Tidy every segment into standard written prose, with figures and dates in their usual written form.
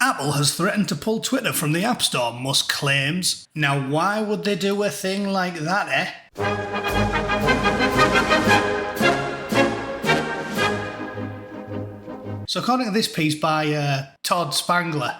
Apple has threatened to pull Twitter from the App Store, Musk claims. Now, why would they do a thing like that, eh? So according to this piece by Todd Spangler,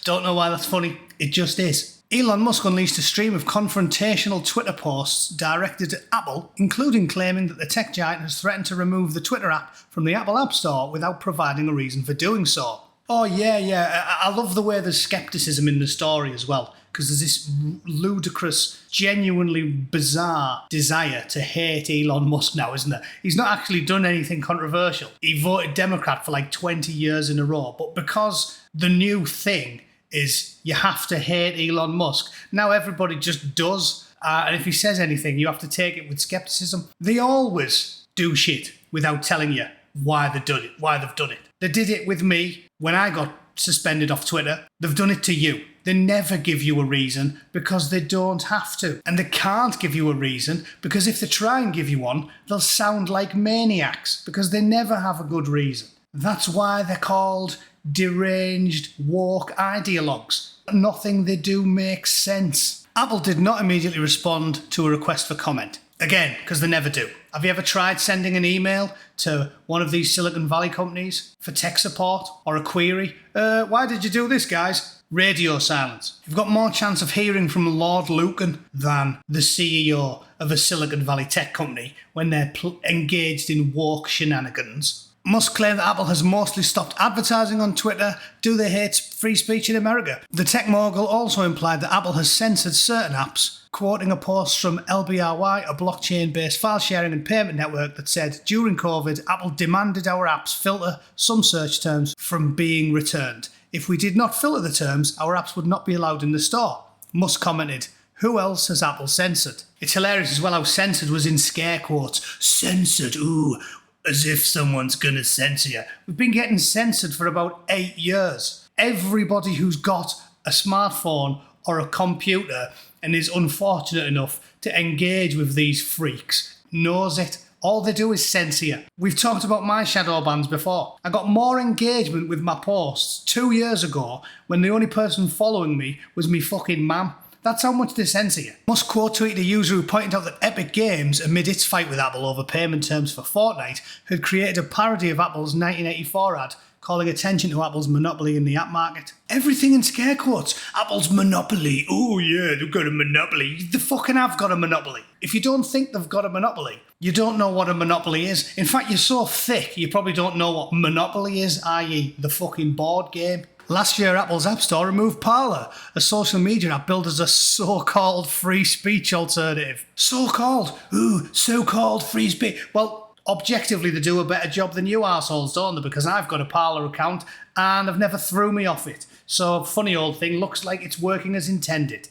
don't know why that's funny, it just is. Elon Musk unleashed a stream of confrontational Twitter posts directed at Apple, including claiming that the tech giant has threatened to remove the Twitter app from the Apple App Store without providing a reason for doing so. Oh yeah, I love the way there's skepticism in the story as well, because there's this ludicrous, genuinely bizarre desire to hate Elon Musk now, isn't there? He's not actually done anything controversial. He voted Democrat for like 20 years in a row, but because the new thing is you have to hate Elon Musk, now everybody just does. And if he says anything, you have to take it with skepticism. They always do shit without telling you why they've done it. They did it with me when I got suspended off Twitter. They've done it to you. They never give you a reason because they don't have to. And they can't give you a reason because if they try and give you one, they'll sound like maniacs because they never have a good reason. That's why they're called deranged woke ideologues. Nothing they do makes sense. Apple did not immediately respond to a request for comment. Again, because they never do. Have you ever tried sending an email to one of these Silicon Valley companies for tech support or a query? Why did you do this, guys? Radio silence. You've got more chance of hearing from Lord Lucan than the CEO of a Silicon Valley tech company when they're engaged in woke shenanigans. Musk claimed that Apple has mostly stopped advertising on Twitter. Do they hate free speech in America? The tech mogul also implied that Apple has censored certain apps, quoting a post from LBRY, a blockchain-based file sharing and payment network that said, during COVID, Apple demanded our apps filter some search terms from being returned. If we did not filter the terms, our apps would not be allowed in the store. Musk commented, who else has Apple censored? It's hilarious as well how censored was in scare quotes. Censored, ooh, as if someone's gonna censor you. We've been getting censored for about 8 years. Everybody who's got a smartphone or a computer and is unfortunate enough to engage with these freaks knows it. All they do is censor you. We've talked about my shadow bans before. I got more engagement with my posts 2 years ago when the only person following me was me fucking mum. That's how much they censor you. Musk quote tweeted a user who pointed out that Epic Games, amid its fight with Apple over payment terms for Fortnite, had created a parody of Apple's 1984 ad calling attention to Apple's monopoly in the app market. Everything in scare quotes. Apple's monopoly. Oh yeah, they've got a monopoly. They fucking have got a monopoly. If you don't think they've got a monopoly, you don't know what a monopoly is. In fact, you're so thick, you probably don't know what Monopoly is, i.e. the fucking board game. Last year, Apple's App Store removed Parler, a social media app billed as a so-called free speech alternative. So-called? Ooh, so-called free speech. Well, objectively, they do a better job than you arseholes, don't they? Because I've got a Parler account and they've never threw me off it. So, funny old thing, looks like it's working as intended.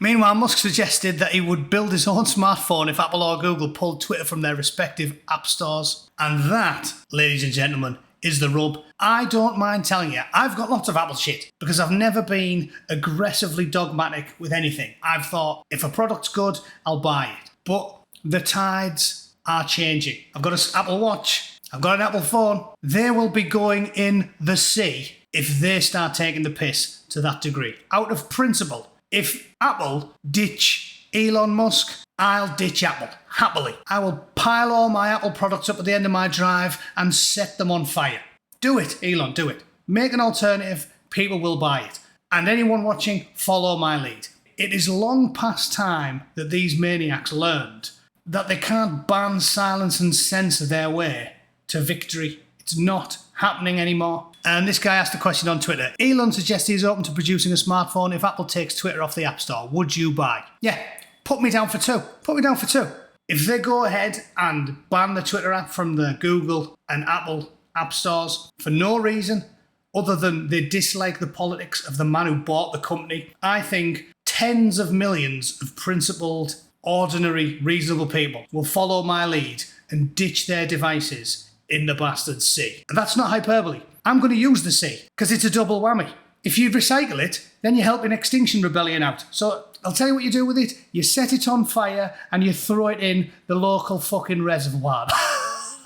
Meanwhile, Musk suggested that he would build his own smartphone if Apple or Google pulled Twitter from their respective app stores. And that, ladies and gentlemen, is the rub. I don't mind telling you, I've got lots of Apple shit because I've never been aggressively dogmatic with anything. I've thought, if a product's good, I'll buy it. But the tides are changing. I've got an Apple Watch, I've got an Apple phone. They will be going in the sea if they start taking the piss to that degree. Out of principle, if Apple ditch Elon Musk, I'll ditch Apple, happily. I will pile all my Apple products up at the end of my drive and set them on fire. Do it, Elon, do it. Make an alternative, people will buy it. And anyone watching, follow my lead. It is long past time that these maniacs learned that they can't ban, silence and censor their way to victory. It's not happening anymore. And this guy asked a question on Twitter. Elon suggests he's open to producing a smartphone if Apple takes Twitter off the App Store. Would you buy? Yeah. Put me down for two. Put me down for two. If they go ahead and ban the Twitter app from the Google and Apple app stores for no reason other than they dislike the politics of the man who bought the company, I think tens of millions of principled, ordinary, reasonable people will follow my lead and ditch their devices in the bastard sea. And that's not hyperbole. I'm going to use the sea because it's a double whammy. If you recycle it, then you're helping Extinction Rebellion out. So I'll tell you what you do with it. You set it on fire and you throw it in the local fucking reservoir.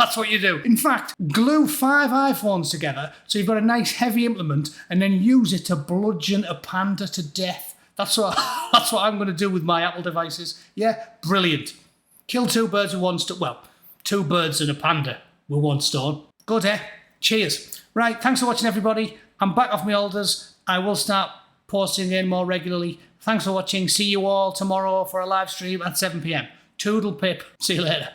That's what you do. In fact, glue 5 iPhones together so you've got a nice heavy implement and then use it to bludgeon a panda to death. That's what I'm going to do with my Apple devices. Yeah, brilliant. Kill 2 birds with 1 stone. Well, 2 birds and a panda with 1 stone. Good, eh? Cheers. Right, thanks for watching, everybody. I'm back off my alders. I will start posting again more regularly. Thanks for watching. See you all tomorrow for a live stream at 7 p.m. Toodle pip. See you later.